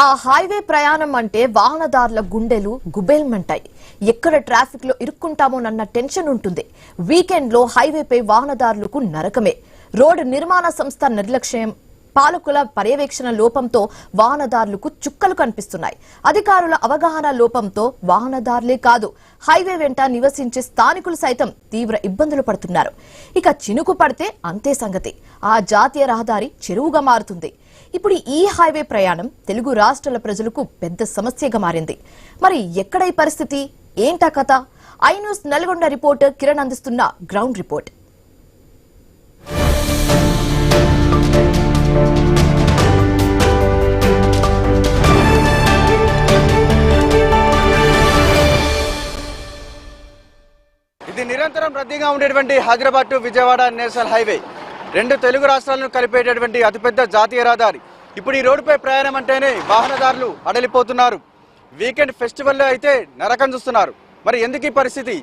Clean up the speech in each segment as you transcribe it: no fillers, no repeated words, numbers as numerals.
ఆ హైవే ప్రయాణం అంటే వాహనదారుల గుండెలు గుబేల్మంటాయి. ఎక్కడ ట్రాఫిక్ లో ఇరుక్కుంటామోనన్న టెన్షన్ ఉంటుంది. వీకెండ్ లో హైవేపై వాహనదారులకు నరకమే. రోడ్డు నిర్మాణ సంస్థ నిర్లక్ష్యం, పాలకుల పర్యవేక్షణ లోపంతో వాహనదారులకు చుక్కలు కనిపిస్తున్నాయి. అధికారుల అవగాహన లోపంతో వాహనదారులే కాదు, హైవే వెంట నివసించే స్థానికులు సైతం తీవ్ర ఇబ్బందులు పడుతున్నారు. ఇక చినుకు పడితే అంతే సంగతి, ఆ జాతీయ రహదారి చెరువుగా మారుతుంది. ఇప్పుడు ఈ హైవే ప్రయాణం తెలుగు రాష్ట్రాల ప్రజలకు పెద్ద సమస్యగా మారింది. మరి ఎక్కడ ఈ పరిస్థితి, ఏంటా కథ? I news Nalgonda reporter Kiran అందిస్తున్న గ్రౌండ్ రిపోర్ట్. ఇది నిరంతరం రద్దీగా ఉండేటువంటి Hyderabad to Vijayawada national highway, రెండు తెలుగు రాష్ట్రాలను కలిపేటటువంటి అతిపెద్ద జాతీయ రహదారి. ఇప్పుడు ఈ రోడ్డుపై ప్రయాణం అంటేనే వాహనదారులు అడలిపోతున్నారు. వీకెండ్ ఫెస్టివల్లో అయితే నరకం చూస్తున్నారు. మరి ఎందుకు ఈ పరిస్థితి?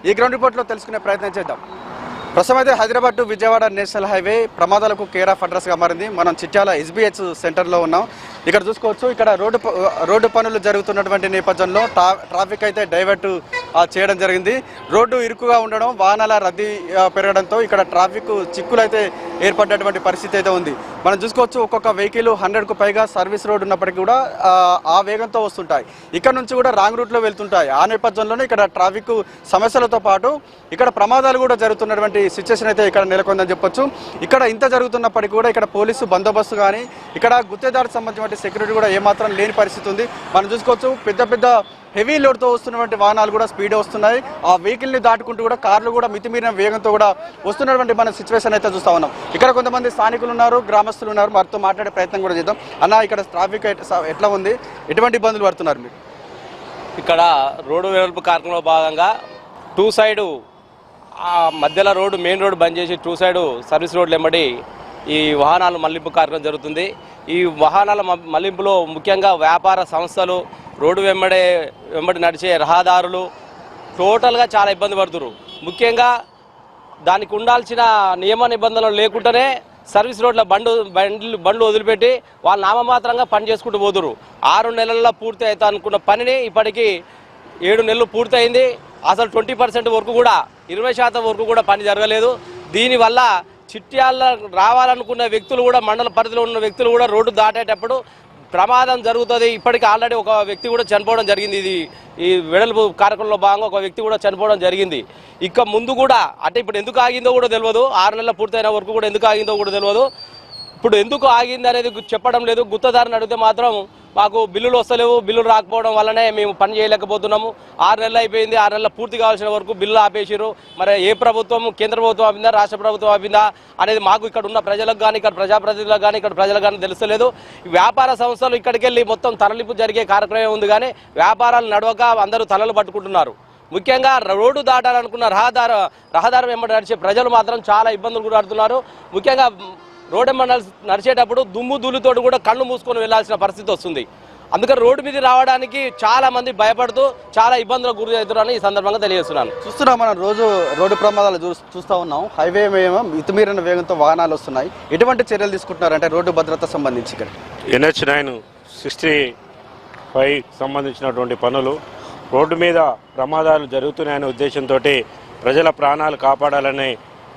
ఈ గ్రౌండ్ రిపోర్ట్లో తెలుసుకునే ప్రయత్నం చేద్దాం. ప్రస్తుతం అయితే Hyderabad to Vijayawada national highway ప్రమాదాలకు కేర్ ఆఫ్ అడ్రస్గా మారింది. మనం చిట్యాల ఎస్బీహెచ్ సెంటర్లో ఉన్నాం. ఇక్కడ చూసుకోవచ్చు, ఇక్కడ రోడ్డు పనులు జరుగుతున్నటువంటి నేపథ్యంలో ట్రాఫిక్ అయితే డైవర్ట్ చేయడం జరిగింది. రోడ్డు ఇరుకుగా ఉండడం, వాహనాల రద్దీ పెరగడంతో ఇక్కడ ట్రాఫిక్ చిక్కులు అయితే ఏర్పడ్డటువంటి పరిస్థితి అయితే ఉంది. మనం చూసుకోవచ్చు, ఒక్కొక్క వెహికల్ 100కు పైగా సర్వీస్ రోడ్ ఉన్నప్పటికీ కూడా ఆ వేగంతో వస్తుంటాయి. ఇక్కడ నుంచి కూడా రాంగ్ రూట్లో వెళ్తుంటాయి. ఆ నేపథ్యంలోనే ఇక్కడ ట్రాఫిక్ సమస్యలతో పాటు ఇక్కడ ప్రమాదాలు కూడా జరుగుతున్నటువంటి సిచ్యువేషన్ అయితే ఇక్కడ నెలకొందని చెప్పొచ్చు. ఇక్కడ ఇంత జరుగుతున్నప్పటికీ కూడా ఇక్కడ పోలీసు బందోబస్తు కానీ, ఇక్కడ గుత్తేదారికి సంబంధించిన సెక్యూరిటీ కూడా ఏమాత్రం లేని పరిస్థితి ఉంది. మనం చూసుకోవచ్చు, పెద్ద పెద్ద హెవీ లోడ్తో వస్తున్నటువంటి వాహనాలు కూడా స్పీడ్ వస్తున్నాయి. ఆ వెహికల్ని దాటుకుంటూ కూడా కార్లు కూడా మితిమీరిన వేగంతో కూడా వస్తున్నటువంటి మన సిచ్యువేషన్ అయితే చూస్తూ ఉన్నాం. ఇక్కడ కొంతమంది స్థానికులు ఉన్నారు, గ్రామస్తులు ఉన్నారు, వారితో మాట్లాడే ప్రయత్నం కూడా చేద్దాం. అన్న, ఇక్కడ ట్రాఫిక్ ఎట్లా ఉంది, ఎటువంటి ఇబ్బందులు పడుతున్నారు మీరు? ఇక్కడ రోడ్డు వెడల్పు కార్యక్రమంలో భాగంగా టూ సైడు మధ్యలో రోడ్డు, మెయిన్ రోడ్డు బంద్ చేసి టూ సైడు సర్వీస్ రోడ్లు వెంబడి ఈ వాహనాల మళ్లింపు కార్యక్రమం జరుగుతుంది. ఈ వాహనాల మళ్లింపులో ముఖ్యంగా వ్యాపార సంస్థలు, రోడ్డు వెంబడి నడిచే రహదారులు టోటల్గా చాలా ఇబ్బంది పడుతున్నారు. ముఖ్యంగా దానికి ఉండాల్సిన నియమ నిబంధనలు లేకుండానే సర్వీస్ రోడ్ల బండ్లు వదిలిపెట్టి వాళ్ళు నామమాత్రంగా పని చేసుకుంటూ పోతున్నారు. 6 నెలల్లో పూర్తి అవుతా అనుకున్న పనిని ఇప్పటికీ 7 నెలలు పూర్తయింది. అసలు 20% వరకు కూడా, 20% వరకు కూడా పని జరగలేదు. దీనివల్ల చిట్యాల రావాలనుకున్న వ్యక్తులు కూడా, మండల పరిధిలో ఉన్న వ్యక్తులు కూడా రోడ్డు దాటేటప్పుడు ప్రమాదం జరుగుతుంది. ఇప్పటికీ ఆల్రెడీ ఒక వ్యక్తి కూడా చనిపోవడం జరిగింది. ఈ వెడల్పు కార్యక్రమంలో భాగంగా ఒక వ్యక్తి కూడా చనిపోవడం జరిగింది. ఇక ముందు కూడా అంటే ఇప్పుడు ఎందుకు ఆగిందో కూడా తెలియదు. 6 నెలల పూర్తయిన వరకు కూడా ఎందుకు ఆగిందో కూడా తెలియదు. ఇప్పుడు ఎందుకు ఆగింది అనేది చెప్పడం లేదు. గుత్తదారిని అడిగితే మాత్రం మాకు బిల్లులు వస్తలేవు, బిల్లులు రాకపోవడం వల్లనే మేము పని చేయలేకపోతున్నాము. 6 నెలలు అయిపోయింది, 6 నెలల పూర్తి కావాల్సిన వరకు బిల్లు ఆపేసారు. మరి ఏ ప్రభుత్వం, కేంద్ర ప్రభుత్వం ఆపిందా, రాష్ట్ర ప్రభుత్వం ఆపిందా అనేది మాకు ఇక్కడ ఉన్న ప్రజలకు కానీ, ఇక్కడ ప్రజాప్రతినిధులకు కానీ, ఇక్కడ ప్రజలకు కానీ తెలుస్తలేదు. వ్యాపార సంస్థలు ఇక్కడికి వెళ్ళి మొత్తం తరలింపు జరిగే కార్యక్రమం ఉంది, కానీ వ్యాపారాలు నడవక అందరూ తలలు పట్టుకుంటున్నారు. ముఖ్యంగా రోడ్డు దాటాలనుకున్న రహదారి వెంబడి నడిచే ప్రజలు మాత్రం చాలా ఇబ్బందులు గురవుతున్నారు. ముఖ్యంగా రోడ్డు నడిచేటప్పుడు దుమ్ము ధూళితోటి కూడా కళ్ళు మూసుకొని వెళ్లాల్సిన పరిస్థితి వస్తుంది. అందుకని రోడ్డు మీద రావడానికి చాలా మంది భయపడుతూ చాలా ఇబ్బందులకు గురి అవుతున్నారని ఈ సందర్భంగా తెలియజేస్తున్నాను. చూస్తున్నాం, మనం రోజు రోడ్డు ప్రమాదాలు చూస్తూ ఉన్నాం. హైవే ఏమో మితిమీరిన వేగంతో వాహనాలు వస్తున్నాయి. ఎటువంటి చర్యలు తీసుకుంటున్నారంటే రోడ్డు భద్రత సంబంధించి? ఇక్కడ NH9 65 సంబంధించినటువంటి పనులు, రోడ్డు మీద ప్రమాదాలు జరుగుతున్నాయనే ఉద్దేశంతో ప్రజల ప్రాణాలు కాపాడాలని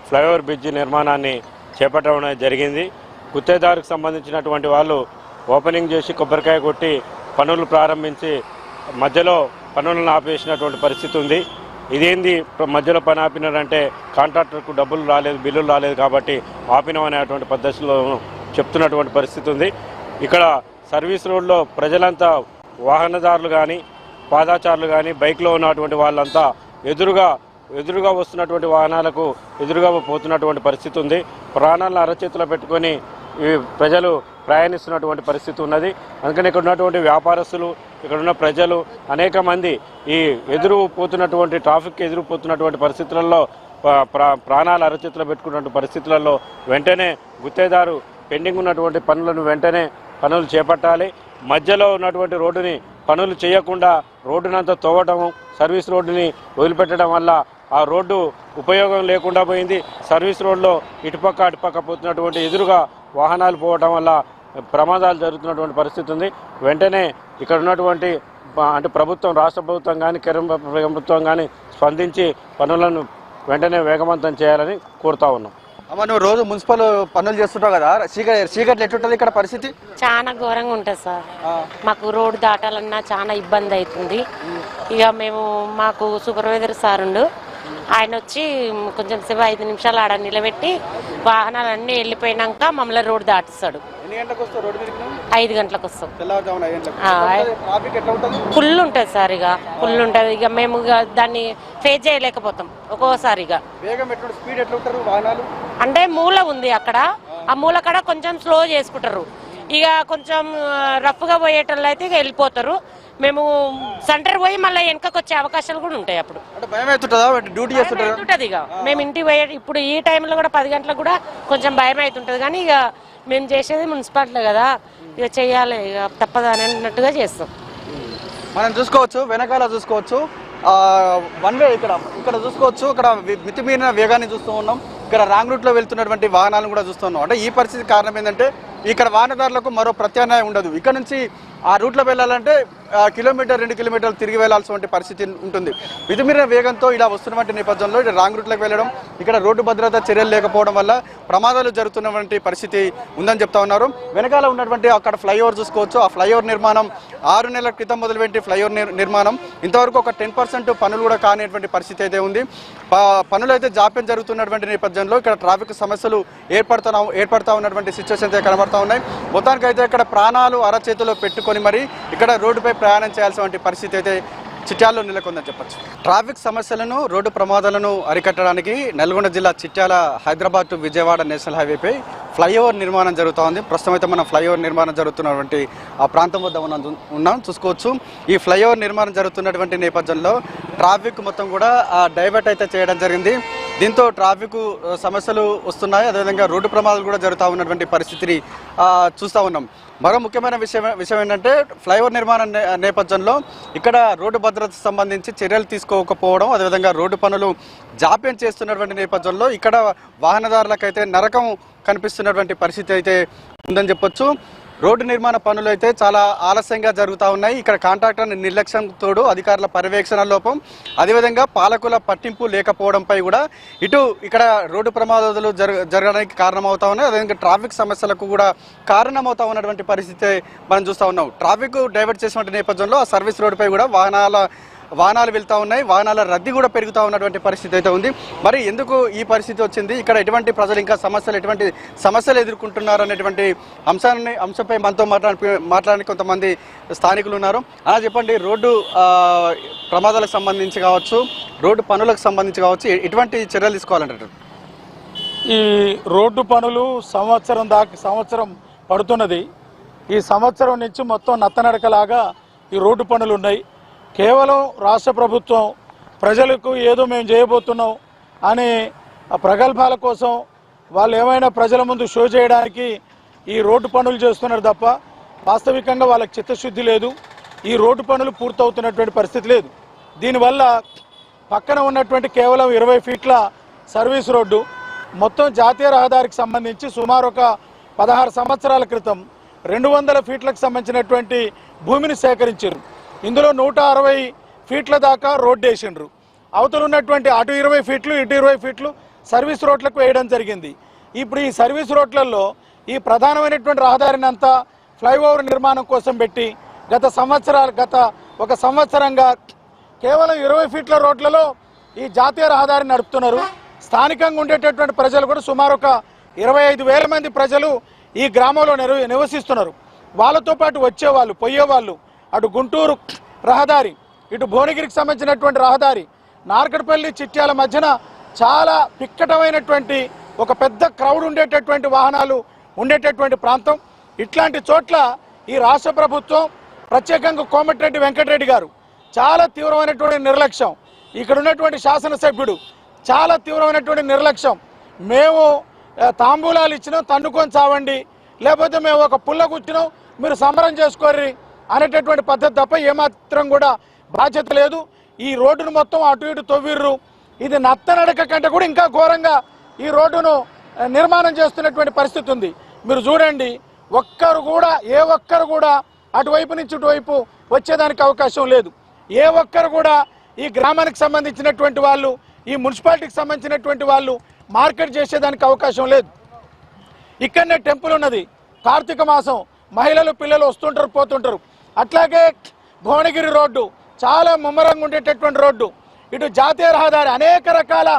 ఫ్లైఓవర్ బ్రిడ్జి నిర్మాణాన్ని చేపట్టడం జరిగింది. గుత్తేదారుకు సంబంధించినటువంటి వాళ్ళు ఓపెనింగ్ చేసి కొబ్బరికాయ కొట్టి పనులు ప్రారంభించి మధ్యలో పనులను ఆపేసినటువంటి పరిస్థితి ఉంది. ఇదేంది మధ్యలో పని ఆపినారంటే కాంట్రాక్టర్కు డబ్బులు రాలేదు, బిల్లులు రాలేదు కాబట్టి ఆపినామనేటువంటి పద్ధతిలో చెప్తున్నటువంటి పరిస్థితి ఉంది. ఇక్కడ సర్వీస్ రోడ్లో ప్రజలంతా, వాహనదారులు కానీ, పాదాచారులు కానీ, బైక్లో ఉన్నటువంటి వాళ్ళంతా ఎదురుగా వస్తున్నటువంటి వాహనాలకు ఎదురుగా పోతున్నటువంటి పరిస్థితి ఉంది. ప్రాణాలను అరచేతిలో పెట్టుకొని ఈ ప్రజలు ప్రయాణిస్తున్నటువంటి పరిస్థితి ఉన్నది. అందుకని ఇక్కడ ఉన్నటువంటి వ్యాపారస్తులు, ఇక్కడ ఉన్న ప్రజలు అనేక మంది ఈ ట్రాఫిక్ ఎదురుపోతున్నటువంటి పరిస్థితులలో ప్రాణాలు అరచేతిలో పెట్టుకున్నటువంటి పరిస్థితులలో వెంటనే గుత్తేదారు పెండింగ్ ఉన్నటువంటి పనులను వెంటనే పనులు చేపట్టాలి. మధ్యలో ఉన్నటువంటి రోడ్డుని పనులు చేయకుండా రోడ్డునంతా తవ్వటము, సర్వీస్ రోడ్డుని వదిలిపెట్టడం వల్ల ఆ రోడ్డు ఉపయోగం లేకుండా పోయింది. సర్వీస్ రోడ్లో ఇటుపక్క అటుపక్క పోతున్నటువంటి ఎదురుగా వాహనాలు పోవడం వల్ల ప్రమాదాలు జరుగుతున్నటువంటి పరిస్థితి ఉంది. వెంటనే ఇక్కడ ఉన్నటువంటి అంటే ప్రభుత్వం, రాష్ట్ర ప్రభుత్వం కానీ కేంద్ర ప్రభుత్వం కానీ స్పందించి పనులను వెంటనే వేగవంతం చేయాలని కోరుతా ఉన్నాం. అమ్మ, నువ్వు రోజు మున్సిపల్ పనులు చేస్తుంటావు కదా, చీకట్లు ఎట్లుంటుంది ఇక్కడ పరిస్థితి? చాలా ఘోరంగా ఉంటుంది సార్. మాకు రోడ్డు దాటాలన్నా చాలా ఇబ్బంది అవుతుంది. ఇక మాకు సూపర్వైజర్ సార్ ఉండు, ఆయన వచ్చి కొంచెం సేపు 5 నిమిషాలు ఆడ నిలబెట్టి వాహనాలన్నీ వెళ్ళిపోయినాక మమ్మల్ని రోడ్డు దాటిస్తాడు. 5 గంటలకు వస్తాం. ఫుల్ ఉంటుంది సార్, ఇక ఫుల్ ఉంటుంది. ఇక మేము దాన్ని ఫేస్ చేయలేకపోతాం ఒక్కోసారి. ఇక అంటే మూల ఉంది అక్కడ, ఆ మూల కాడ కొంచెం స్లో చేసుకుంటారు. ఇక కొంచెం రఫ్గా పోయేటోళ్ళు అయితే ఇక వెళ్ళిపోతారు. మేము సెంటర్ పోయి మళ్ళీ వెనకకు వచ్చే అవకాశాలు కూడా ఉంటాయి. అప్పుడు ఉంటుంది. ఇక మేము ఇంటికి పోయే ఇప్పుడు ఈ టైంలో కూడా 10 గంటలకు కూడా కొంచెం భయం అవుతుంటుంది. కానీ ఇక మేము చేసేది మున్సిపాలిటీ కదా, ఇక చెయ్యాలి, ఇక తప్పదు అన్నట్టుగా చేస్తాం. మనం చూసుకోవచ్చు, వెనకాల చూసుకోవచ్చు, వన్ వే ఇక్కడ చూసుకోవచ్చు. ఇక్కడ మితిమీరిన వేగాన్ని చూస్తూ ఉన్నాం. ఇక్కడ రాంగ్ రూట్లో వెళ్తున్నటువంటి వాహనాలను కూడా చూస్తున్నాం. అంటే ఈ పరిస్థితి కారణం ఏంటంటే ఇక్కడ వాహనదారులకు మరో ప్రత్యామ్నాయం ఉండదు. ఇక్కడ నుంచి ఆ రూట్లో వెళ్ళాలంటే కిలోమీటర్ 2 కిలోమీటర్లు తిరిగి వెళ్లాల్సిన పరిస్థితి ఉంటుంది. మితిమీరిన వేగంతో ఇలా వస్తున్నటువంటి నేపథ్యంలో ఇక్కడ రాంగ్ రూట్లోకి వెళ్ళడం, ఇక్కడ రోడ్డు భద్రతా చర్యలు లేకపోవడం వల్ల ప్రమాదాలు జరుగుతున్నటువంటి పరిస్థితి ఉందని చెప్తా ఉన్నారు. వెనకాల ఉన్నటువంటి అక్కడ ఫ్లైఓవర్ చూసుకోవచ్చు. ఆ ఫ్లైఓవర్ నిర్మాణం 6 నెలల క్రితం మొదలుపెట్టి ఫ్లైఓవర్ నిర్మాణం ఇంతవరకు ఒక 10% పనులు కూడా కానిటువంటి పరిస్థితి అయితే ఉంది. పనులు అయితే జాప్యం జరుగుతున్నటువంటి నేపథ్యంలో ఇక్కడ ట్రాఫిక్ సమస్యలు ఏర్పడతా ఉన్నటువంటి సిచ్యువేషన్ అయితే కనబడతా ఉన్నాయి. మొత్తానికైతే ఇక్కడ ప్రాణాలు అరచేతిలో పెట్టుకొని మరి ఇక్కడ రోడ్డుపై ప్రయాణం చేయాల్సిన పరిస్థితి అయితే చిట్యాలలో నెలకొందని చెప్పచ్చు. ట్రాఫిక్ సమస్యలను, రోడ్డు ప్రమాదాలను అరికట్టడానికి నల్గొండ జిల్లా చిట్యాల హైదరాబాద్ టు విజయవాడ నేషనల్ హైవేపై ఫ్లైఓవర్ నిర్మాణం జరుగుతూ ఉంది. ప్రస్తుతం అయితే మనం ఫ్లైఓవర్ నిర్మాణం జరుగుతున్నటువంటి ఆ ప్రాంతం వద్ద ఉన్నాం చూసుకోవచ్చు. ఈ ఫ్లైఓవర్ నిర్మాణం జరుగుతున్నటువంటి నేపథ్యంలో ట్రాఫిక్ మొత్తం కూడా డైవర్ట్ అయితే చేయడం జరిగింది. దీంతో ట్రాఫిక్ సమస్యలు వస్తున్నాయి. అదేవిధంగా రోడ్డు ప్రమాదాలు కూడా జరుగుతూ ఉన్నటువంటి పరిస్థితిని చూస్తూ ఉన్నాం. మరో ముఖ్యమైన విషయం ఏంటంటే ఫ్లైఓవర్ నిర్మాణం నేపథ్యంలో ఇక్కడ రోడ్డు భద్రతకు సంబంధించి చర్యలు తీసుకోకపోవడం, అదేవిధంగా రోడ్డు పనులు జాప్యం చేస్తున్నటువంటి నేపథ్యంలో ఇక్కడ వాహనదారులకైతే నరకం కనిపిస్తున్నటువంటి పరిస్థితి అయితే ఉందని చెప్పొచ్చు. రోడ్డు నిర్మాణ పనులు అయితే చాలా ఆలస్యంగా జరుగుతూ ఉన్నాయి. ఇక్కడ కాంట్రాక్టర్ నిర్లక్ష్యం తోడు అధికారుల పర్యవేక్షణ లోపం, అదేవిధంగా పాలకుల పట్టింపు లేకపోవడంపై కూడా ఇటు ఇక్కడ రోడ్డు ప్రమాదాలు జరగడానికి కారణమవుతా ఉన్నాయి. అదేవిధంగా ట్రాఫిక్ సమస్యలకు కూడా కారణమవుతా ఉన్నటువంటి పరిస్థితి మనం చూస్తూ ఉన్నాం. ట్రాఫిక్ డైవర్ట్ చేసినటువంటి నేపథ్యంలో ఆ సర్వీస్ రోడ్డుపై కూడా వాహనాలు వెళ్తూ ఉన్నాయి. వాహనాల రద్దీ కూడా పెరుగుతూ ఉన్నటువంటి పరిస్థితి అయితే ఉంది. మరి ఎందుకు ఈ పరిస్థితి వచ్చింది, ఇక్కడ ఎటువంటి ప్రజలు ఇంకా ఎటువంటి సమస్యలు ఎదుర్కొంటున్నారు అనేటువంటి అంశంపై మనతో మాట్లాడడానికి కొంతమంది స్థానికులు ఉన్నారు. అలా చెప్పండి, రోడ్డు ప్రమాదాలకు సంబంధించి కావచ్చు, రోడ్డు పనులకు సంబంధించి కావచ్చు, ఎటువంటి చర్యలు తీసుకోవాలంటారు? ఈ రోడ్డు పనులు సంవత్సరం పడుతున్నది. ఈ సంవత్సరం నుంచి మొత్తం నత్తనడకలాగా ఈ రోడ్డు పనులు ఉన్నాయి. కేవలం రాష్ట్ర ప్రభుత్వం ప్రజలకు ఏదో మేము చేయబోతున్నాం అనే ప్రగల్భాల కోసం వాళ్ళు ఏమైనా ప్రజల ముందు షో చేయడానికి ఈ రోడ్డు పనులు చేస్తున్నారు తప్ప వాస్తవికంగా వాళ్ళకి చిత్తశుద్ధి లేదు. ఈ రోడ్డు పనులు పూర్తవుతున్నటువంటి పరిస్థితి లేదు. దీనివల్ల పక్కన ఉన్నటువంటి కేవలం 20 ఫీట్ల సర్వీస్ రోడ్డు మొత్తం జాతీయ రహదారికి సంబంధించి సుమారు ఒక 16 సంవత్సరాల క్రితం 200 ఫీట్లకు సంబంధించినటువంటి భూమిని సేకరించారు. ఇందులో 160 ఫీట్ల దాకా రోడ్డు వేసిండ్రు. అవతల ఉన్నటువంటి అటు 20 ఫీట్లు ఇటు 20 ఫీట్లు సర్వీస్ రోడ్లకు వేయడం జరిగింది. ఇప్పుడు ఈ సర్వీస్ రోడ్లలో ఈ ప్రధానమైనటువంటి రహదారిని అంతా ఫ్లైఓవర్ నిర్మాణం కోసం పెట్టి గత ఒక సంవత్సరంగా కేవలం 20 ఫీట్ల రోడ్లలో ఈ జాతీయ రహదారిని నడుపుతున్నారు. స్థానికంగా ఉండేటటువంటి ప్రజలు కూడా సుమారు ఒక 25,000 మంది ప్రజలు ఈ గ్రామంలో నివసిస్తున్నారు. వాళ్ళతో పాటు వచ్చేవాళ్ళు పోయేవాళ్ళు అటు గుంటూరు రహదారి, ఇటు భువనగిరికి సంబంధించినటువంటి రహదారి, నార్కట్పల్లి చిట్యాల మధ్యన చాలా పిక్కటమైనటువంటి ఒక పెద్ద క్రౌడ్ ఉండేటటువంటి వాహనాలు ఉండేటటువంటి ప్రాంతం. ఇట్లాంటి చోట్ల ఈ రాష్ట్ర ప్రభుత్వం ప్రత్యేకంగా కోమటిరెడ్డి వెంకటరెడ్డి గారు చాలా తీవ్రమైనటువంటి నిర్లక్ష్యం, ఇక్కడ ఉన్నటువంటి శాసనసభ్యుడు చాలా తీవ్రమైనటువంటి నిర్లక్ష్యం. మేము తాంబూలాలు ఇచ్చినాం, తన్నుకొని చావండి, లేకపోతే మేము ఒక పుల్ల కూర్చున్నాం మీరు సమరం చేసుకోర్రి అనేటటువంటి పద్ధతి తప్ప ఏమాత్రం కూడా బాధ్యత లేదు. ఈ రోడ్డును మొత్తం అటు ఇటు తవ్విర్రు. ఇది నత్తనడక కంటే కూడా ఇంకా ఘోరంగా ఈ రోడ్డును నిర్మాణం చేస్తున్నటువంటి పరిస్థితి ఉంది. మీరు చూడండి, ఒక్కరు కూడా అటువైపు నుంచి ఇటువైపు వచ్చేదానికి అవకాశం లేదు. ఏ ఒక్కరు కూడా ఈ గ్రామానికి సంబంధించినటువంటి వాళ్ళు, ఈ మున్సిపాలిటీకి సంబంధించినటువంటి వాళ్ళు మార్కెట్ చేసేదానికి అవకాశం లేదు. ఇక్కడనే టెంపుల్ ఉన్నది, కార్తీక మాసం మహిళలు పిల్లలు వస్తుంటారు పోతుంటారు. అట్లాగే భువనగిరి రోడ్డు చాలా ముమ్మరంగా ఉండేటటువంటి రోడ్డు. ఇటు జాతీయ రహదారి, అనేక రకాల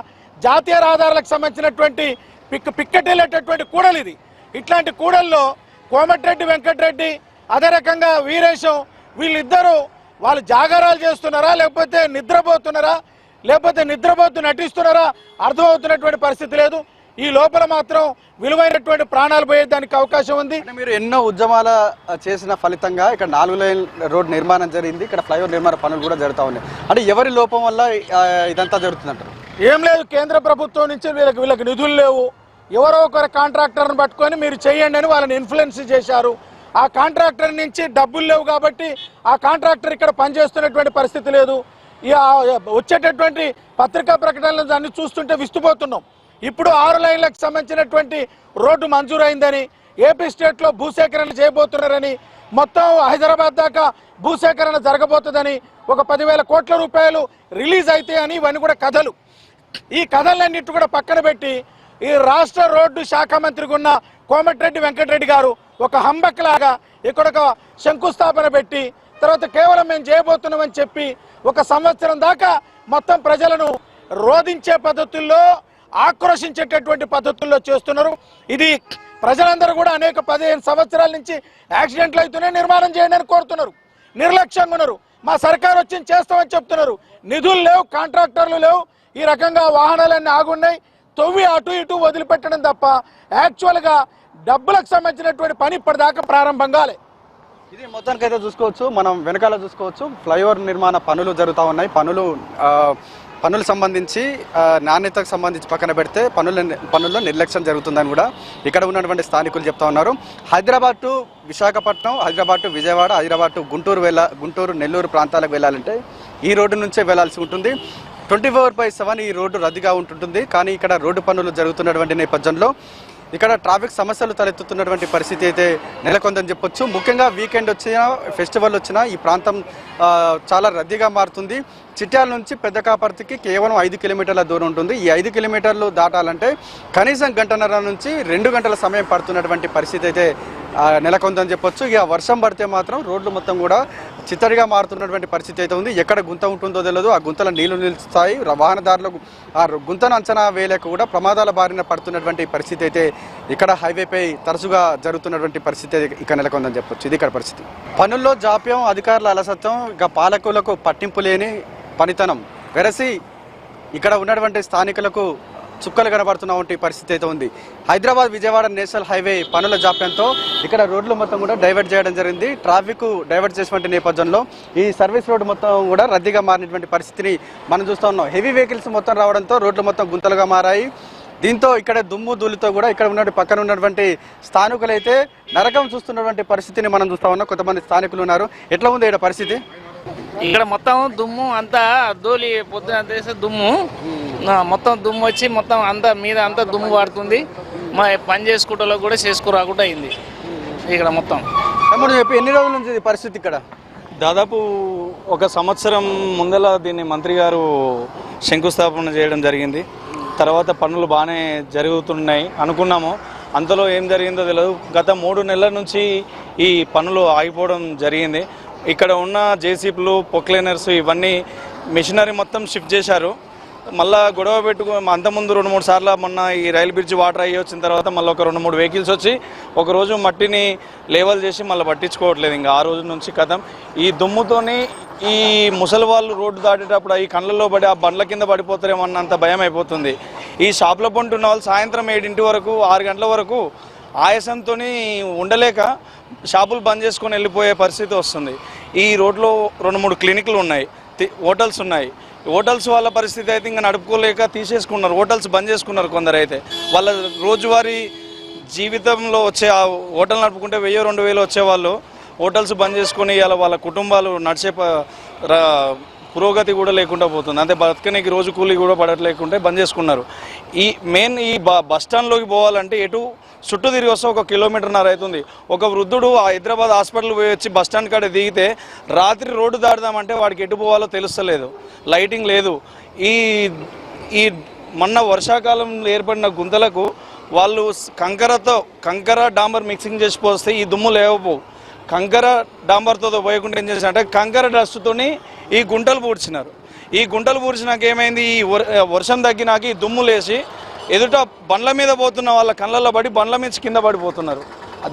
జాతీయ రహదారులకు సంబంధించినటువంటి పిక్కటెళ్ళేటటువంటి కూడలు ఇది. ఇట్లాంటి కూడల్లో కోమటిరెడ్డి వెంకటరెడ్డి, అదే రకంగా వీరేశం, వీళ్ళిద్దరూ వాళ్ళు జాగారాలు చేస్తున్నారా, లేకపోతే నిద్రపోతూ నటిస్తున్నారా అర్థమవుతున్నటువంటి పరిస్థితి లేదు. ఈ లోపల మాత్రం విలువైనటువంటి ప్రాణాలు పోయేదానికి అవకాశం ఉంది. మీరు ఎన్నో ఉద్యమాల చేసిన ఫలితంగా ఇక్కడ 4 లైన్ రోడ్ నిర్మాణం జరిగింది, ఇక్కడ ఫ్లైఓవర్ నిర్మాణ పనులు కూడా జరుగుతూ ఉన్నాయి. అంటే ఎవరి లోపం వల్ల ఇదంతా జరుగుతుందంటారు? ఏం లేదు, కేంద్ర ప్రభుత్వం నుంచి వీళ్ళకి నిధులు లేవు. ఎవరో ఒకరు కాంట్రాక్టర్ని పట్టుకొని మీరు చేయండి అని వాళ్ళని ఇన్ఫ్లుయెన్స్ చేశారు. ఆ కాంట్రాక్టర్ నుంచి డబ్బులు లేవు కాబట్టి ఆ కాంట్రాక్టర్ ఇక్కడ పనిచేస్తున్నటువంటి పరిస్థితి లేదు. వచ్చేటటువంటి పత్రికా ప్రకటనలు అన్ని చూస్తుంటే విస్తుపోతున్నాం. ఇప్పుడు 6 లైన్లకు సంబంధించినటువంటి రోడ్డు మంజూరైందని, ఏపీ స్టేట్లో భూసేకరణ చేయబోతున్నారని, మొత్తం హైదరాబాద్ దాకా భూసేకరణ జరగబోతుందని, ఒక 10,000 కోట్ల రూపాయలు రిలీజ్ అయితే అని, ఇవన్నీ కూడా కథలు. ఈ కథలన్నిటి కూడా పక్కన పెట్టి ఈ రాష్ట్ర రోడ్డు శాఖ మంత్రిగా ఉన్న కోమటిరెడ్డి వెంకటరెడ్డి గారు ఒక హంబక్లాగా ఇక్కడ ఒక శంకుస్థాపన పెట్టి తర్వాత కేవలం మేము చేయబోతున్నామని చెప్పి 1 సంవత్సరం దాకా మొత్తం ప్రజలను రోధించే పద్ధతుల్లో, ఆక్రోశించేటటువంటి పద్ధతుల్లో చేస్తున్నారు. ఇది ప్రజలందరూ కూడా అనేక 15 సంవత్సరాల నుంచి యాక్సిడెంట్లు అవుతూనే నిర్మాణం చేయండి అని కోరుతున్నారు. నిర్లక్ష్యంగా ఉన్నారు. మా సర్కారు వచ్చి చేస్తామని చెప్తున్నారు. నిధులు లేవు, కాంట్రాక్టర్లు లేవు. ఈ రకంగా వాహనాలన్నీ ఆగున్నాయి. తొవ్వి అటు ఇటు వదిలిపెట్టడం తప్ప యాక్చువల్గా డబ్బులకు సంబంధించినటువంటి పని ఇప్పటిదాకా ప్రారంభం కాలే. ఇది మొత్తానికైతే చూసుకోవచ్చు, మనం వెనకాల చూసుకోవచ్చు ఫ్లైఓవర్ నిర్మాణ పనులు జరుగుతూ ఉన్నాయి. పనులు సంబంధించి నాణ్యతకు సంబంధించి పక్కన పెడితే పనుల్లో నిర్లక్ష్యం జరుగుతుందని కూడా ఇక్కడ ఉన్నటువంటి స్థానికులు చెప్తా ఉన్నారు. Hyderabad to Visakhapatnam, Hyderabad to Vijayawada, Hyderabad to Guntur Nellore ప్రాంతాలకు వెళ్ళాలంటే ఈ రోడ్డు నుంచే వెళ్లాల్సి ఉంటుంది. 24/7 ఈ రోడ్డు రద్దీగా ఉంటుంటుంది. కానీ ఇక్కడ రోడ్డు పనులు జరుగుతున్నటువంటి నేపథ్యంలో ఇక్కడ ట్రాఫిక్ సమస్యలు తలెత్తుతున్నటువంటి పరిస్థితి అయితే నెలకొందని చెప్పొచ్చు. ముఖ్యంగా వీకెండ్ వచ్చినా, ఫెస్టివల్ వచ్చినా ఈ ప్రాంతం చాలా రద్దీగా మారుతుంది. చిట్యాల నుంచి పెద్ద కాపర్తికి కేవలం 5 కిలోమీటర్ల దూరం ఉంటుంది. ఈ 5 కిలోమీటర్లు దాటాలంటే కనీసం 1.5 నుంచి 2 గంటల సమయం పడుతున్నటువంటి పరిస్థితి అయితే నెలకొందని చెప్పొచ్చు. ఇక వర్షం పడితే మాత్రం రోడ్లు మొత్తం కూడా చిత్తడిగా మారుతున్నటువంటి పరిస్థితి అయితే ఉంది. ఎక్కడ గుంత ఉంటుందో తెలియదు, ఆ గుంతల నీళ్లు నిలుస్తాయి. వాహనదారులకు ఆ గుంతను అంచనా వేయలేక కూడా ప్రమాదాల బారిన పడుతున్నటువంటి పరిస్థితి అయితే ఇక్కడ హైవేపై తరచుగా జరుగుతున్నటువంటి పరిస్థితి ఇక్కడ నెలకొందని చెప్పొచ్చు. ఇది ఇక్కడ పరిస్థితి. పనుల్లో జాప్యం, అధికారుల అలసత్వం, ఇక పాలకులకు పట్టింపు లేని పనితనం వెరసి ఇక్కడ ఉన్నటువంటి స్థానికులకు చుక్కలు కనబడుతున్నటువంటి పరిస్థితి అయితే ఉంది. హైదరాబాద్ విజయవాడ నేషనల్ హైవే పనుల జాప్యంతో ఇక్కడ రోడ్లు మొత్తం కూడా డైవర్ట్ చేయడం జరిగింది. ట్రాఫిక్ డైవర్ట్ చేసినటువంటి నేపథ్యంలో ఈ సర్వీస్ రోడ్డు మొత్తం కూడా రద్దీగా మారినటువంటి పరిస్థితిని మనం చూస్తూ ఉన్నాం. హెవీ వెహికల్స్ మొత్తం రావడంతో రోడ్లు మొత్తం గుంతలుగా మారాయి. దీంతో ఇక్కడ దుమ్ము ధూళితో కూడా ఇక్కడ ఉన్న పక్కన ఉన్నటువంటి స్థానికులు అయితే నరకం చూస్తున్నటువంటి పరిస్థితిని మనం చూస్తూ ఉన్నాం. కొంతమంది స్థానికులు ఉన్నారు. ఎట్లా ఉంది ఇక్కడ పరిస్థితి? ఇక్కడ మొత్తం దుమ్ము అంతా ధూళి, పొద్దున చేసే దుమ్ము మొత్తం దుమ్ము వచ్చి మొత్తం అంతా మీద అంతా దుమ్ము పడుతుంది. మా పని చేసుకుంటలో కూడా చేసుకోరాకుండా అయింది ఇక్కడ మొత్తం. చెప్పి ఎన్ని రోజుల నుంచి పరిస్థితి ఇక్కడ? దాదాపు 1 సంవత్సరం ముందల దీన్ని మంత్రి గారు శంకుస్థాపన చేయడం జరిగింది. తర్వాత పనులు బాగానే జరుగుతున్నాయి అనుకున్నాము. అంతలో ఏం జరిగిందో తెలియదు. గత 3 నెలల నుంచి ఈ పనులు ఆగిపోవడం జరిగింది. ఇక్కడ ఉన్న జేసీపీలు, పొక్లైనర్స్ ఇవన్నీ మిషనరీ మొత్తం షిఫ్ట్ చేశారు. మళ్ళీ గొడవ అంతకుముందు 2-3 సార్లు మొన్న ఈ రైల్ బ్రిడ్జ్ వాటర్ అయ్యి వచ్చిన తర్వాత మళ్ళీ ఒక 2-3 వెహికల్స్ వచ్చి ఒకరోజు మట్టిని లేవల్ చేసి మళ్ళీ పట్టించుకోవట్లేదు. ఇంకా ఆ రోజు నుంచి కథం. ఈ దుమ్ముతోని ఈ ముసలి వాళ్ళు రోడ్డు దాటేటప్పుడు ఈ కళ్ళల్లో పడి ఆ బండ్ల కింద పడిపోతారేమన్నంత భయం అయిపోతుంది. ఈ షాప్లో పంటున్న వాళ్ళు సాయంత్రం 7 వరకు 6 గంటల వరకు ఆయాసంతో ఉండలేక షాపులు బంద్ చేసుకొని వెళ్ళిపోయే పరిస్థితి వస్తుంది. ఈ రోడ్లో 2-3 క్లినిక్లు ఉన్నాయి, హోటల్స్ ఉన్నాయి. హోటల్స్ వాళ్ళ పరిస్థితి అయితే ఇంకా నడుపుకోలేక తీసేసుకున్నారు, హోటల్స్ బంద్ చేసుకున్నారు. కొందరు అయితే వాళ్ళ రోజువారీ జీవితంలో వచ్చే ఆ హోటల్ నడుపుకుంటే 1000-2000 వచ్చేవాళ్ళు హోటల్స్ బంద్ చేసుకొని ఇలా వాళ్ళ కుటుంబాలు నడిచే పురోగతి కూడా లేకుండా పోతుంది. అంటే బతకనికి రోజు కూలీ కూడా పడట్లేకుంటే బంద్ చేసుకున్నారు. ఈ మెయిన్ ఈ బస్ స్టాండ్లోకి పోవాలంటే ఎటు చుట్టూ తిరిగి వస్తే 1 కిలోమీటర్న్నర అవుతుంది. ఒక వృద్ధుడు హైదరాబాద్ హాస్పిటల్ పోయి వచ్చి బస్టాండ్ కాడ దిగితే రాత్రి రోడ్డు దాటుదామంటే వాడికి ఎటు పోవాలో తెలుస్తలేదు, లైటింగ్ లేదు. ఈ మొన్న వర్షాకాలంలో ఏర్పడిన గుంతలకు వాళ్ళు కంకర డాంబర్ మిక్సింగ్ చేసి పోస్తే ఈ దుమ్ము లేకపోవు. కంకర డాంబర్తో పోయకుండా ఏం చేశారంటే కంకర డస్ట్తోని ఈ గుంటలు పూడ్చినారు. ఈ గుంటలు పూడ్చినాక ఏమైంది, ఈ వర్షం తగ్గినాక ఈ దుమ్ము లేచి ఎదుట బండ్ల మీద పోతున్న వాళ్ళ కళ్ళల్లో పడి బండ్ల మీద కింద పడిపోతున్నారు.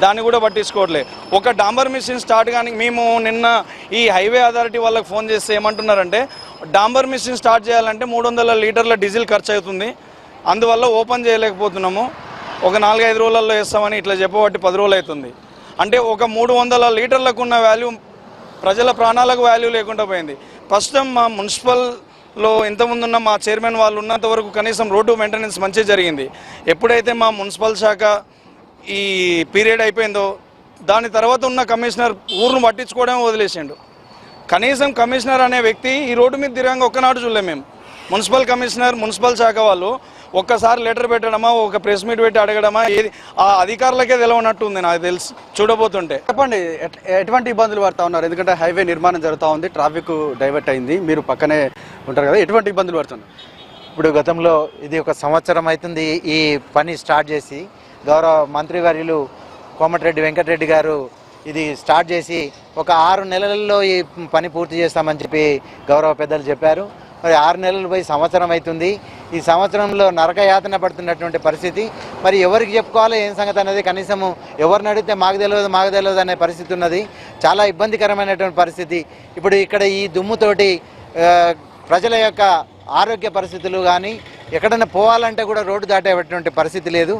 దాన్ని కూడా పట్టించుకోవట్లేదు. ఒక డాంబర్ మిషన్ స్టార్ట్ కానీ మేము నిన్న ఈ హైవే అథారిటీ వాళ్ళకి ఫోన్ చేస్తే ఏమంటున్నారంటే డాంబర్ మిషన్ స్టార్ట్ చేయాలంటే 300 లీటర్ల డీజిల్ ఖర్చు అవుతుంది, అందువల్ల ఓపెన్ చేయలేకపోతున్నాము, ఒక 4-5 రోజులలో వేస్తామని ఇట్లా చెప్పబట్టి 10 రోజులు అవుతుంది. అంటే ఒక 300 లీటర్లకు ఉన్న వాల్యూ ప్రజల ప్రాణాలకు వాల్యూ లేకుండా పోయింది. ప్రస్తుతం మా మున్సిపల్లో ఎంతమంది ఉన్న మా చైర్మన్ వాళ్ళు ఉన్నంత వరకు కనీసం రోడ్డు మెయింటెనెన్స్ మంచిగా జరిగింది. ఎప్పుడైతే మా మున్సిపల్ శాఖ ఈ పీరియడ్ అయిపోయిందో దాని తర్వాత ఉన్న కమిషనర్ ఊరును పట్టించుకోవడమే వదిలేసిండు. కనీసం కమిషనర్ అనే వ్యక్తి ఈ రోడ్డు మీద తిరగంగా ఒక్కనాడు చూడలేము మేము. మున్సిపల్ కమిషనర్ మున్సిపల్ శాఖ వాళ్ళు ఒక్కసారి లెటర్ పెట్టడమా, ఒక ప్రెస్ మీట్ పెట్టి అడగడమా, ఏది ఆ అధికారులకే తెలవనట్టు ఉంది నాకు తెలుసు చూడబోతుంటే. చెప్పండి, ఎటువంటి ఇబ్బందులు పడుతూ ఉన్నారు? ఎందుకంటే హైవే నిర్మాణం జరుగుతూ ఉంది, ట్రాఫిక్ డైవర్ట్ అయింది, మీరు పక్కనే ఉంటారు కదా, ఎటువంటి ఇబ్బందులు పడుతున్నారు? ఇప్పుడు గతంలో ఇది 1 సంవత్సరం అవుతుంది ఈ పని స్టార్ట్ చేసి. గౌరవ మంత్రివర్యులు కోమటిరెడ్డి వెంకటరెడ్డి గారు ఇది స్టార్ట్ చేసి ఒక 6 నెలల్లో ఈ పని పూర్తి చేస్తామని చెప్పి గౌరవ పెద్దలు చెప్పారు. మరి 6 నెలలు పోయి సంవత్సరం అవుతుంది. ఈ సంవత్సరంలో నరకయాతన పడుతున్నటువంటి పరిస్థితి. మరి ఎవరికి చెప్పుకోవాలో ఏం సంగతి అనేది కనీసము ఎవరిని అడిగితే మాకు తెలియదు అనే పరిస్థితి ఉన్నది. చాలా ఇబ్బందికరమైనటువంటి పరిస్థితి. ఇప్పుడు ఇక్కడ ఈ దుమ్ముతోటి ప్రజల యొక్క ఆరోగ్య పరిస్థితులు కానీ ఎక్కడైనా పోవాలంటే కూడా రోడ్డు దాటేటువంటి పరిస్థితి లేదు.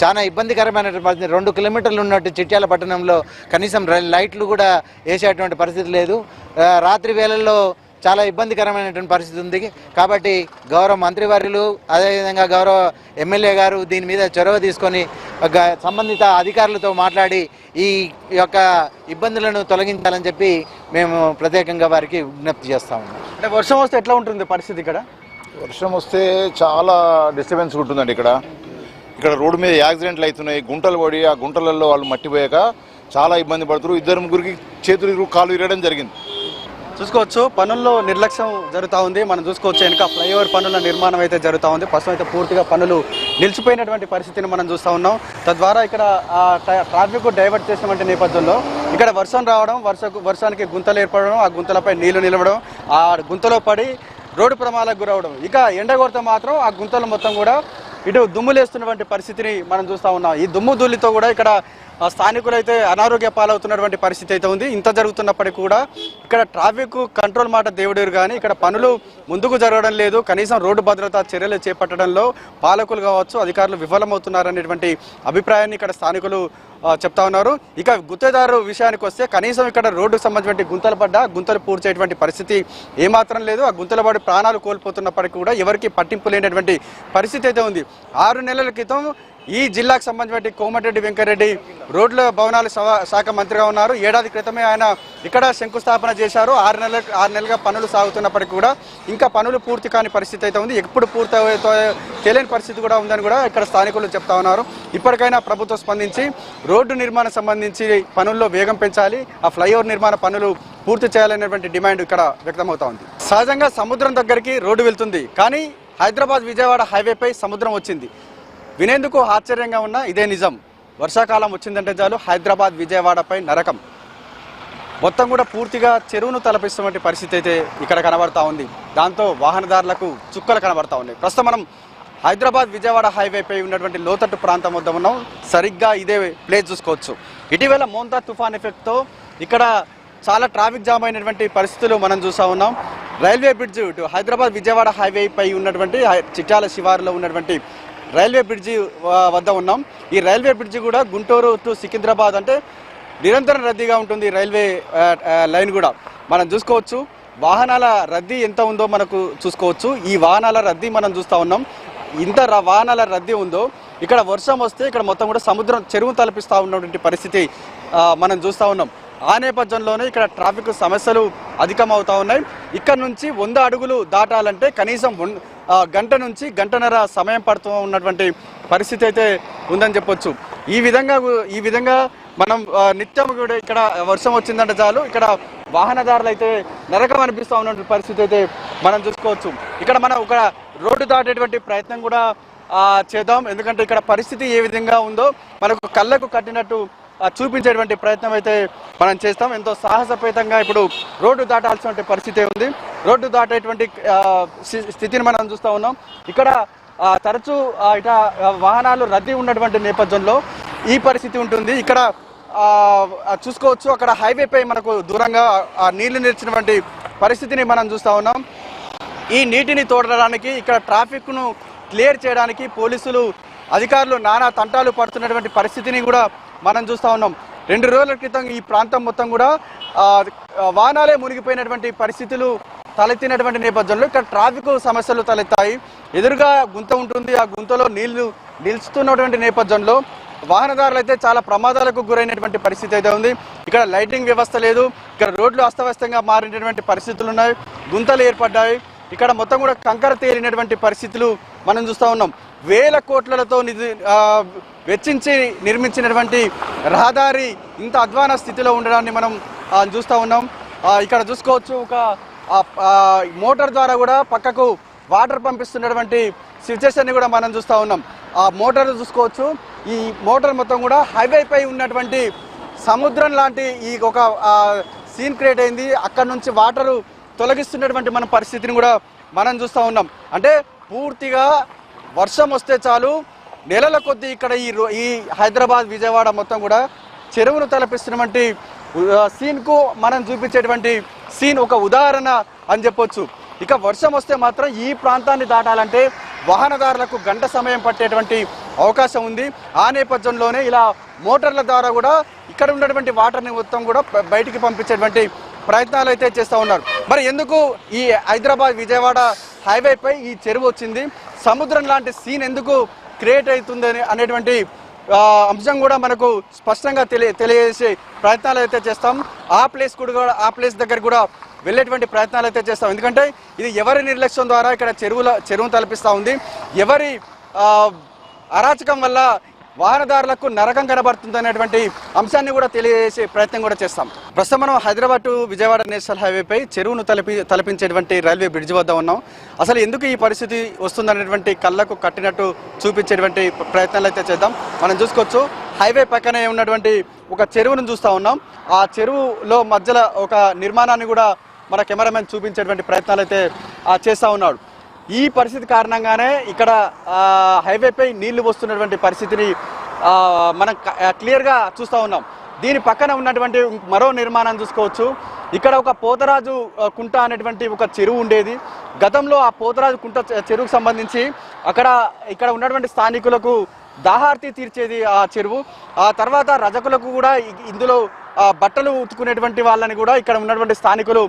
చాలా ఇబ్బందికరమైనటువంటి పరిస్థితి. 2 కిలోమీటర్లు ఉన్నట్టు చిట్యాల పట్టణంలో కనీసం లైట్లు కూడా వేసేటువంటి పరిస్థితి లేదు. రాత్రి వేళల్లో చాలా ఇబ్బందికరమైనటువంటి పరిస్థితి ఉంది. కాబట్టి గౌరవ మంత్రివర్యులు అదేవిధంగా గౌరవ ఎమ్మెల్యే గారు దీని మీద చొరవ తీసుకొని సంబంధిత అధికారులతో మాట్లాడి ఈ యొక్క ఇబ్బందులను తొలగించాలని చెప్పి మేము ప్రత్యేకంగా వారికి విజ్ఞప్తి చేస్తాము. అంటే వర్షం వస్తే ఎట్లా ఉంటుంది పరిస్థితి? ఇక్కడ వర్షం వస్తే చాలా డిస్టర్బెన్స్ ఉంటుందండి. ఇక్కడ రోడ్డు మీద యాక్సిడెంట్లు అవుతున్నాయి, గుంటలు పడి ఆ గుంటలలో వాళ్ళు మట్టిపోయాక చాలా ఇబ్బంది పడుతున్నారు. 2-3 చేతులు కాళ్ళు ఇరగడం జరిగింది. చూసుకోవచ్చు, పనుల్లో నిర్లక్ష్యం జరుగుతూ ఉంది. మనం చూసుకోవచ్చు వెనుక ఫ్లైఓవర్ పనుల నిర్మాణం అయితే జరుగుతూ ఉంది. ప్రస్తుతం అయితే పూర్తిగా పనులు నిలిచిపోయినటువంటి పరిస్థితిని మనం చూస్తూ ఉన్నాం. తద్వారా ఇక్కడ ట్రాఫిక్ డైవర్ట్ చేసినటువంటి నేపథ్యంలో ఇక్కడ వర్షం రావడం, వర్షానికి గుంతలు ఏర్పడడం, ఆ గుంతలపై నీళ్లు నిలవడం, ఆ గుంతలో పడి రోడ్డు ప్రమాదాలకు గురవడం, ఇక ఎండ కొడితే మాత్రం ఆ గుంతలు మొత్తం కూడా ఇటు దుమ్ములేస్తున్నటువంటి పరిస్థితిని మనం చూస్తూ ఉన్నాం. ఈ దుమ్ము ధూళితో కూడా ఇక్కడ స్థానికులు అయితే అనారోగ్య పాలవుతున్నటువంటి పరిస్థితి అయితే ఉంది. ఇంత జరుగుతున్నప్పటికీ కూడా ఇక్కడ ట్రాఫిక్ కంట్రోల్ మాట దేవుడేరు కానీ ఇక్కడ పనులు ముందుకు జరగడం లేదు. కనీసం రోడ్డు భద్రతా చర్యలు చేపట్టడంలో పాలకులు కావచ్చు, అధికారులు విఫలమవుతున్నారనేటువంటి అభిప్రాయాన్ని ఇక్కడ స్థానికులు చెప్తా ఉన్నారు. ఇక గుత్తేదారు విషయానికి వస్తే కనీసం ఇక్కడ రోడ్డుకు సంబంధించిన గుంతలు పూడ్చేటువంటి పరిస్థితి ఏమాత్రం లేదు. ఆ గుంతల పడి ప్రాణాలు కోల్పోతున్నప్పటికీ కూడా ఎవరికి పట్టింపు లేనటువంటి పరిస్థితి అయితే ఉంది. 6 నెలల క్రితం ఈ జిల్లాకు సంబంధించిన కోమటిరెడ్డి వెంకటరెడ్డి రోడ్ల భవనాల శాఖ మంత్రిగా ఉన్నారు. 1 ఏడాది క్రితమే ఆయన ఇక్కడ శంకుస్థాపన చేశారు. 6 నెలలుగా పనులు సాగుతున్నప్పటికీ కూడా ఇంకా పనులు పూర్తి కాని పరిస్థితి అయితే ఉంది. ఎప్పుడు పూర్తి తెలియని పరిస్థితి కూడా ఉందని కూడా ఇక్కడ స్థానికులు చెప్తా ఉన్నారు. ఇప్పటికైనా ప్రభుత్వం స్పందించి రోడ్డు నిర్మాణం సంబంధించి పనుల్లో వేగం పెంచాలి, ఆ ఫ్లైఓవర్ నిర్మాణ పనులు పూర్తి చేయాలనేటువంటి డిమాండ్ ఇక్కడ వ్యక్తమవుతా ఉంది. సహజంగా సముద్రం దగ్గరికి రోడ్డు వెళ్తుంది, కానీ హైదరాబాద్ విజయవాడ హైవేపై సముద్రం వచ్చింది. వినేందుకు ఆశ్చర్యంగా ఉన్న ఇదే నిజం. వర్షాకాలం వచ్చిందంటే చాలు హైదరాబాద్ విజయవాడపై నరకం. మొత్తం కూడా పూర్తిగా చెరువును తలపిస్తున్నటువంటి పరిస్థితి అయితే ఇక్కడ కనబడతా ఉంది. దాంతో వాహనదారులకు చుక్కలు కనబడతా ఉన్నాయి. ప్రస్తుతం మనం హైదరాబాద్ విజయవాడ హైవేపై ఉన్నటువంటి లోతట్టు ప్రాంతం వద్ద ఉన్నాం. సరిగ్గా ఇదే ప్లేస్ చూసుకోవచ్చు. ఇటీవల మోంతా తుఫాన్ ఎఫెక్ట్తో ఇక్కడ చాలా ట్రాఫిక్ జామ్ అయినటువంటి పరిస్థితులు మనం చూస్తూ ఉన్నాం. రైల్వే బ్రిడ్జ్ ఇటు హైదరాబాద్ విజయవాడ హైవేపై ఉన్నటువంటి చిట్యాల శివారులో ఉన్నటువంటి రైల్వే బ్రిడ్జి వద్ద ఉన్నాం. ఈ రైల్వే బ్రిడ్జి కూడా గుంటూరు టు సికింద్రాబాద్ అంటే నిరంతరం రద్దీగా ఉంటుంది. రైల్వే లైన్ కూడా మనం చూసుకోవచ్చు. వాహనాల రద్దీ ఎంత ఉందో మనకు చూసుకోవచ్చు. ఈ వాహనాల రద్దీ మనం చూస్తూ ఉన్నాం. ఇంత వాహనాల రద్దీ ఉందో ఇక్కడ వర్షం వస్తే ఇక్కడ మొత్తం కూడా సముద్రం చెరువు తలపిస్తూ ఉన్నటువంటి పరిస్థితి మనం చూస్తూ ఉన్నాం. ఆ నేపథ్యంలోనే ఇక్కడ ట్రాఫిక్ సమస్యలు అధికమవుతూ ఉన్నాయి. ఇక్కడ నుంచి 100 అడుగులు దాటాలంటే కనీసం గంట నుంచి గంటన్నర సమయం పడుతూ ఉన్నటువంటి పరిస్థితి అయితే ఉందని చెప్పొచ్చు. ఈ విధంగా మనం నిత్యం కూడా ఇక్కడ వర్షం వచ్చిందంటే చాలు ఇక్కడ వాహనదారులు అయితే నరకం అనిపిస్తూ ఉన్నటువంటి పరిస్థితి అయితే మనం చూసుకోవచ్చు. ఇక్కడ మనం ఒక రోడ్డు దాటేటువంటి ప్రయత్నం కూడా చేద్దాం. ఎందుకంటే ఇక్కడ పరిస్థితి ఏ విధంగా ఉందో మనకు కళ్ళకు కట్టినట్టు చూపించేటువంటి ప్రయత్నం అయితే మనం చేస్తాం. ఎంతో సాహసపేతంగా ఇప్పుడు రోడ్డు దాటాల్సిన పరిస్థితి ఉంది. రోడ్డు దాటేటువంటి స్థితిని మనం చూస్తూ ఉన్నాం. ఇక్కడ తరచూ ఇట వాహనాలు రద్దీ ఉన్నటువంటి నేపథ్యంలో ఈ పరిస్థితి ఉంటుంది. ఇక్కడ చూసుకోవచ్చు అక్కడ హైవేపై మనకు దూరంగా నీళ్లు నిలిచినటువంటి పరిస్థితిని మనం చూస్తూ ఉన్నాం. ఈ నీటిని తోడడానికి ఇక్కడ ట్రాఫిక్ను క్లియర్ చేయడానికి పోలీసులు అధికారులు నానా తంటాలు పడుతున్నటువంటి పరిస్థితిని కూడా మనం చూస్తూ ఉన్నాం. 2 రోజుల క్రితం ఈ ప్రాంతం మొత్తం కూడా వాహనాలే మునిగిపోయినటువంటి పరిస్థితులు తలెత్తినటువంటి నేపథ్యంలో ఇక్కడ ట్రాఫిక్ సమస్యలు తలెత్తాయి. ఎదురుగా గుంత ఉంటుంది, ఆ గుంతలో నీళ్లు నిలుస్తున్నటువంటి నేపథ్యంలో వాహనదారులు అయితే చాలా ప్రమాదాలకు గురైనటువంటి పరిస్థితి అయితే ఉంది. ఇక్కడ లైటింగ్ వ్యవస్థ లేదు, ఇక్కడ రోడ్లు అస్తవ్యస్తంగా మారినటువంటి పరిస్థితులు ఉన్నాయి, గుంతలు ఏర్పడ్డాయి. ఇక్కడ మొత్తం కూడా కంకర తేలినటువంటి పరిస్థితులు మనం చూస్తూ ఉన్నాం. వేల కోట్లతో వెచ్చించి నిర్మించినటువంటి రహదారి ఇంత అధ్వాన స్థితిలో ఉండడాన్ని మనం చూస్తూ ఉన్నాం. ఇక్కడ చూసుకోవచ్చు ఒక మోటార్ ద్వారా కూడా పక్కకు వాటర్ పంపిస్తున్నటువంటి సిచ్యువేషన్ని కూడా మనం చూస్తూ ఉన్నాం. ఆ మోటార్ చూసుకోవచ్చు. ఈ మోటార్ మొత్తం కూడా హైవేపై ఉన్నటువంటి సముద్రం లాంటి ఈ ఒక సీన్ క్రియేట్ అయింది. అక్కడ నుంచి వాటరు తొలగిస్తున్నటువంటి మన పరిస్థితిని కూడా మనం చూస్తూ ఉన్నాం. అంటే పూర్తిగా వర్షం వస్తే చాలు నెలల కొద్దీ ఇక్కడ ఈ హైదరాబాద్ విజయవాడ మొత్తం కూడా చెరువును తలపిస్తున్నటువంటి సీన్కు మనం చూపించేటువంటి సీన్ ఒక ఉదాహరణ అని చెప్పొచ్చు. ఇక వర్షం వస్తే మాత్రం ఈ ప్రాంతాన్ని దాటాలంటే వాహనదారులకు గంట సమయం పట్టేటువంటి అవకాశం ఉంది. ఆ నేపథ్యంలోనే ఇలా మోటార్ల ద్వారా కూడా ఇక్కడ ఉన్నటువంటి వాటర్ని మొత్తం కూడా బయటికి పంపించేటువంటి ప్రయత్నాలు అయితే చేస్తూ ఉన్నారు. మరి ఎందుకు ఈ హైదరాబాద్ విజయవాడ హైవేపై ఈ చెరువు వచ్చింది, సముద్రం లాంటి సీన్ ఎందుకు క్రియేట్ అవుతుంది అనేటువంటి అంశం కూడా మనకు స్పష్టంగా తెలియజేసే ప్రయత్నాలు అయితే చేస్తాం. ఆ ప్లేస్ దగ్గర కూడా వెళ్ళేటువంటి ప్రయత్నాలు అయితే చేస్తాం. ఎందుకంటే ఇది ఎవరి నిర్లక్ష్యం ద్వారా ఇక్కడ చెరువును తలపిస్తూ ఉంది, ఎవరి అరాచకం వల్ల వాహనదారులకు నరకం కనబడుతుంది అనేటువంటి అంశాన్ని కూడా తెలియజేసే ప్రయత్నం కూడా చేస్తాం. ప్రస్తుతం మనం హైదరాబాద్ టు విజయవాడ నేషనల్ హైవేపై చెరువును తలపించేటువంటి రైల్వే బ్రిడ్జ్ వద్ద ఉన్నాం. అసలు ఎందుకు ఈ పరిస్థితి వస్తుందనేటువంటి కళ్ళకు కట్టినట్టు చూపించేటువంటి ప్రయత్నాలు అయితే చేద్దాం. మనం చూసుకోవచ్చు హైవే పక్కనే ఉన్నటువంటి ఒక చెరువును చూస్తూ ఉన్నాం. ఆ చెరువులో మధ్యలో ఒక నిర్మాణాన్ని కూడా మన కెమెరామెన్ చూపించేటువంటి ప్రయత్నాలు అయితే చేస్తూ ఉన్నాడు. ఈ పరిస్థితి కారణంగానే ఇక్కడ హైవేపై నీళ్లు వస్తున్నటువంటి పరిస్థితిని మనం క్లియర్గా చూస్తూ ఉన్నాం. దీని పక్కన ఉన్నటువంటి మరో నిర్మాణం చూసుకోవచ్చు. ఇక్కడ ఒక పోతరాజు కుంట అనేటువంటి ఒక చెరువు ఉండేది. గతంలో ఆ పోతరాజు కుంట చెరువుకు సంబంధించి ఇక్కడ ఉన్నటువంటి స్థానికులకు దాహార్తి తీర్చేది ఆ చెరువు. ఆ తర్వాత రజకులకు కూడా ఇందులో బట్టలు ఉతుకునేటువంటి వాళ్ళని కూడా ఇక్కడ ఉన్నటువంటి స్థానికులు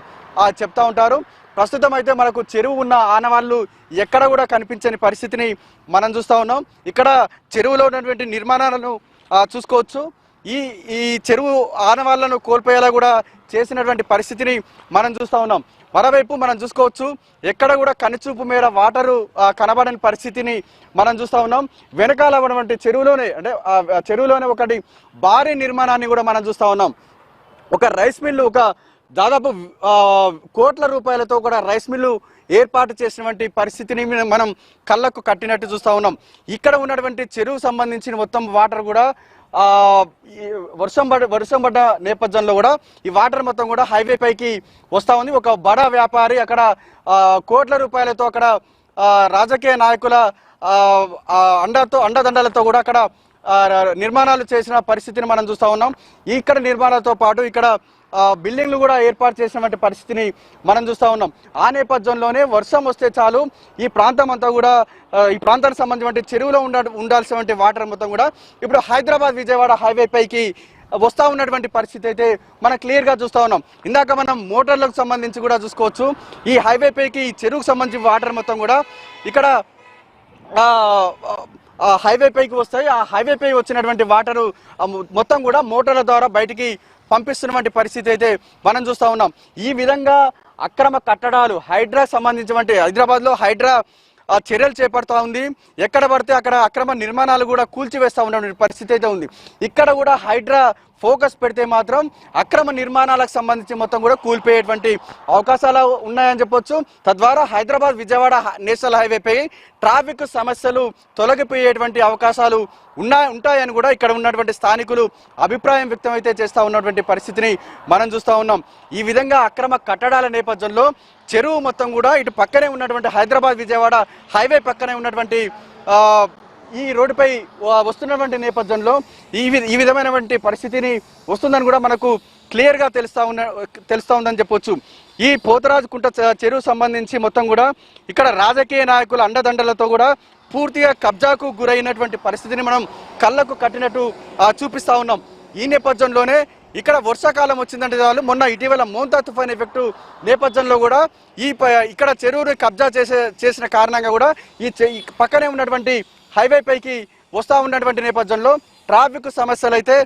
చెప్తా ఉంటారు. ప్రస్తుతం అయితే మనకు చెరువు ఉన్న ఆనవాళ్ళు ఎక్కడ కూడా కనిపించని పరిస్థితిని మనం చూస్తూ ఉన్నాం. ఇక్కడ చెరువులో ఉన్నటువంటి నిర్మాణాలను చూసుకోవచ్చు. ఈ చెరువు ఆనవాళ్లను కోల్పోయేలా కూడా చేసినటువంటి పరిస్థితిని మనం చూస్తూ ఉన్నాం. మరోవైపు మనం చూసుకోవచ్చు ఎక్కడ కూడా కనిచూపు మేర వాటరు కనబడని పరిస్థితిని మనం చూస్తూ ఉన్నాం. వెనకాల ఉన్నటువంటి చెరువులోనే ఒకటి భారీ నిర్మాణాన్ని కూడా మనం చూస్తూ ఉన్నాం. ఒక రైస్ మిల్లు దాదాపు కోట్ల రూపాయలతో కూడా రైస్ మిల్లు ఏర్పాటు చేసినటువంటి పరిస్థితిని మనం కళ్ళకు కట్టినట్టు చూస్తూ ఉన్నాం. ఇక్కడ ఉన్నటువంటి చెరువు సంబంధించిన మొత్తం వాటర్ కూడా వర్షం పడ్డ నేపథ్యంలో కూడా ఈ వాటర్ మొత్తం కూడా హైవే పైకి వస్తూ ఉంది. ఒక బడా వ్యాపారి అక్కడ కోట్ల రూపాయలతో అక్కడ రాజకీయ నాయకుల అండదండలతో కూడా అక్కడ నిర్మాణాలు చేసిన పరిస్థితిని మనం చూస్తూ ఉన్నాం. ఇక్కడ నిర్మాణాలతో పాటు ఇక్కడ బిల్డింగ్లు కూడా ఏర్పాటు చేసినటువంటి పరిస్థితిని మనం చూస్తూ ఉన్నాం. ఆ నేపథ్యంలోనే వర్షం వస్తే చాలు ఈ ప్రాంతం అంతా కూడా ఈ ప్రాంతానికి సంబంధించిన చెరువులో ఉండాల్సినటువంటి వాటర్ మొత్తం కూడా ఇప్పుడు హైదరాబాద్ విజయవాడ హైవే పైకి వస్తూ ఉన్నటువంటి పరిస్థితి అయితే మనం క్లియర్గా చూస్తూ ఉన్నాం. ఇందాక మనం మోటార్లకు సంబంధించి కూడా చూసుకోవచ్చు. ఈ హైవే పైకి ఈ చెరువుకు సంబంధించి వాటర్ మొత్తం కూడా ఇక్కడ హైవే పైకి వస్తాయి. ఆ హైవే పై వచ్చినటువంటి వాటరు మొత్తం కూడా మోటార్ల ద్వారా బయటికి పంపిస్తున్నటువంటి పరిస్థితి అయితే మనం చూస్తూ ఉన్నాం. ఈ విధంగా అక్రమ కట్టడాలు హైడ్రా సంబంధించినటువంటి హైదరాబాద్లో హైడ్రా చర్యలు చేపడతా ఉంది. ఎక్కడ పడితే అక్కడ అక్రమ నిర్మాణాలు కూడా కూల్చివేస్తా ఉన్న పరిస్థితి అయితే ఉంది. ఇక్కడ కూడా హైడ్రా ఫోకస్ పెడితే మాత్రం అక్రమ నిర్మాణాలకు సంబంధించి మొత్తం కూడా కూల్పోయేటువంటి అవకాశాలు ఉన్నాయని చెప్పొచ్చు. తద్వారా హైదరాబాద్ విజయవాడ నేషనల్ హైవేపై ట్రాఫిక్ సమస్యలు తొలగిపోయేటువంటి అవకాశాలు ఉంటాయని కూడా ఇక్కడ ఉన్నటువంటి స్థానికులు అభిప్రాయం వ్యక్తం అయితే చేస్తూ ఉన్నటువంటి పరిస్థితిని మనం చూస్తూ ఉన్నాం. ఈ విధంగా అక్రమ కట్టడాల నేపథ్యంలో చెరువు మొత్తం కూడా ఇటు పక్కనే ఉన్నటువంటి హైదరాబాద్ విజయవాడ హైవే పక్కనే ఉన్నటువంటి ఈ రోడ్డుపై వస్తున్నటువంటి నేపథ్యంలో ఈ విధమైనటువంటి పరిస్థితిని వస్తుందని కూడా మనకు క్లియర్గా తెలుస్తూ ఉందని చెప్పొచ్చు. ఈ పోతరాజు కుంట చెరువు సంబంధించి మొత్తం కూడా ఇక్కడ రాజకీయ నాయకుల అండదండలతో కూడా పూర్తిగా కబ్జాకు గురైనటువంటి పరిస్థితిని మనం కళ్ళకు కట్టినట్టు చూపిస్తూ ఉన్నాం. ఈ నేపథ్యంలోనే ఇక్కడ వర్షాకాలం వచ్చిందంటే చాలు, మొన్న ఇటీవల మోంతా తుఫాన్ ఎఫెక్టు నేపథ్యంలో కూడా ఇక్కడ చెరువుని కబ్జా చేసిన కారణంగా కూడా ఈ పక్కనే ఉన్నటువంటి హైవే పైకి వస్తూ ఉన్నటువంటి నేపథ్యంలో ట్రాఫిక్ సమస్యలు అయితే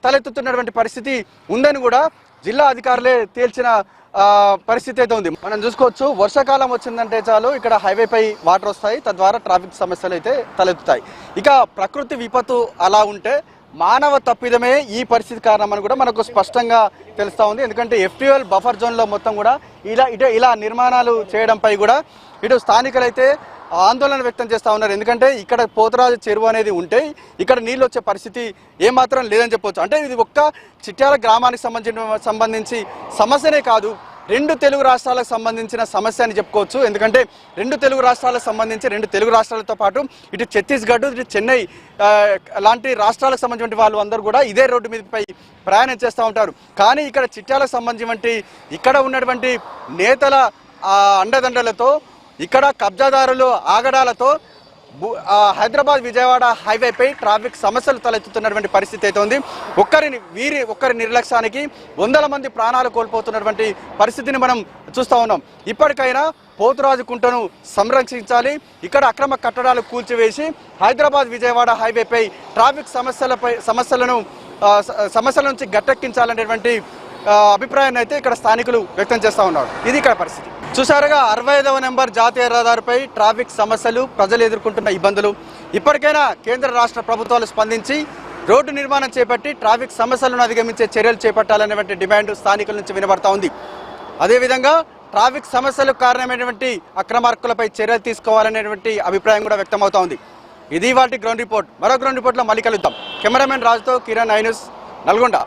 తలెత్తుతున్నటువంటి పరిస్థితి ఉందని కూడా జిల్లా అధికారులే తేల్చిన పరిస్థితి అయితే ఉంది. మనం చూసుకోవచ్చు, వర్షాకాలం వచ్చిందంటే చాలు ఇక్కడ హైవే పై వాటర్ వస్తాయి, తద్వారా ట్రాఫిక్ సమస్యలు అయితే తలెత్తుతాయి. ఇక ప్రకృతి విపత్తు అలా ఉంటే మానవ తప్పిదమే ఈ పరిస్థితి కారణమని కూడా మనకు స్పష్టంగా తెలుస్తూ ఉంది. ఎందుకంటే FTL బఫర్ జోన్లో మొత్తం కూడా ఇలా నిర్మాణాలు చేయడంపై కూడా ఇటు స్థానికులైతే ఆందోళన వ్యక్తం చేస్తూ ఉన్నారు. ఎందుకంటే ఇక్కడ పోతరాజు చెరువు అనేది ఉంటే ఇక్కడ నీళ్ళు వచ్చే పరిస్థితి ఏమాత్రం లేదని చెప్పొచ్చు. అంటే ఇది ఒక్క చిట్యాల గ్రామానికి సంబంధించి సమస్యనే కాదు, రెండు తెలుగు రాష్ట్రాలకు సంబంధించిన సమస్య అని చెప్పుకోవచ్చు. ఎందుకంటే రెండు తెలుగు రాష్ట్రాలకు సంబంధించి రెండు తెలుగు రాష్ట్రాలతో పాటు ఇటు ఛత్తీస్గఢ్, ఇటు చెన్నై లాంటి రాష్ట్రాలకు సంబంధించిన వాళ్ళు అందరూ కూడా ఇదే రోడ్డు మీదపై ప్రయాణం చేస్తూ ఉంటారు. కానీ ఇక్కడ చిట్యాలకు సంబంధించి ఇక్కడ ఉన్నటువంటి నేతల అండదండలతో, ఇక్కడ కబ్జాదారులు ఆగడాలతో హైదరాబాద్ విజయవాడ హైవేపై ట్రాఫిక్ సమస్యలు తలెత్తుతున్నటువంటి పరిస్థితి అయితే ఉంది. ఒక్కరి నిర్లక్ష్యానికి వందల మంది ప్రాణాలు కోల్పోతున్నటువంటి పరిస్థితిని మనం చూస్తూ ఉన్నాం. ఇప్పటికైనా పోతురాజు కుంటను సంరక్షించాలి, ఇక్కడ అక్రమ కట్టడాలు కూల్చివేసి హైదరాబాద్ విజయవాడ హైవేపై ట్రాఫిక్ సమస్యల నుంచి గట్టెక్కించాలనేటువంటి అభిప్రాయాన్ని అయితే ఇక్కడ స్థానికులు వ్యక్తం చేస్తూ ఉన్నారు. ఇది ఇక్కడ పరిస్థితి. చూసారుగా 65వ నెంబర్ జాతీయ రహదారిపై ట్రాఫిక్ సమస్యలు, ప్రజలు ఎదుర్కొంటున్న ఇబ్బందులు. ఇప్పటికైనా కేంద్ర రాష్ట్ర ప్రభుత్వాలు స్పందించి రోడ్డు నిర్మాణం చేపట్టి ట్రాఫిక్ సమస్యలను అధిగమించే చర్యలు చేపట్టాలనేటువంటి డిమాండ్ స్థానికుల నుంచి వినబడతా ఉంది. అదేవిధంగా ట్రాఫిక్ సమస్యలకు కారణమైనటువంటి అక్రమార్కులపై చర్యలు తీసుకోవాలనేటువంటి అభిప్రాయం కూడా వ్యక్తమవుతా ఉంది. ఇది వాటి గ్రౌండ్ రిపోర్ట్. మరో గ్రౌండ్ రిపోర్ట్లో మళ్ళీ కలుద్దాం. కెమెరామెన్ రాజుతో కిరణ్, ఐ న్యూస్, నల్గొండ.